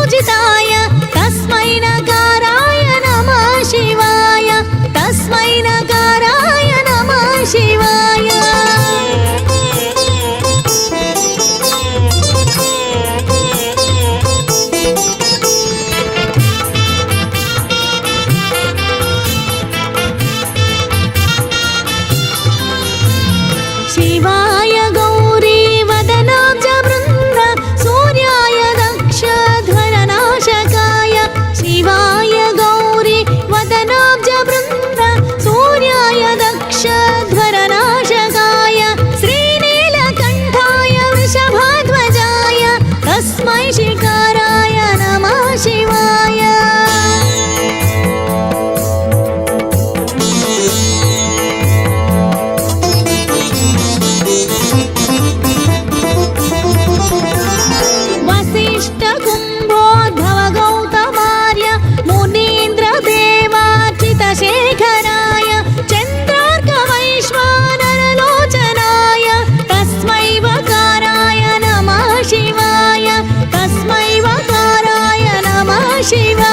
पूजिताय तस्मै नकाराय नमः शिवाय तस्मै नकाराय नमः शिवाय शिवाय गौरी वदनाब्ज वृन्द सूर्याय दक्ष ध्वरनाशकाय शिवाय गौरी वदनाब्ज वृन्द सूर्याय दक्ष ध्वरनाशकाय श्रीनीलकण्ठाय वृषभध्वजाय तस्मै शिकाराय नमः शिवाय शेखराय चन्द्रार्कवैश्वानरलोचनाय तस्मै वकाराय नमः शिवाय तस्मै वकाराय नमः शिवाय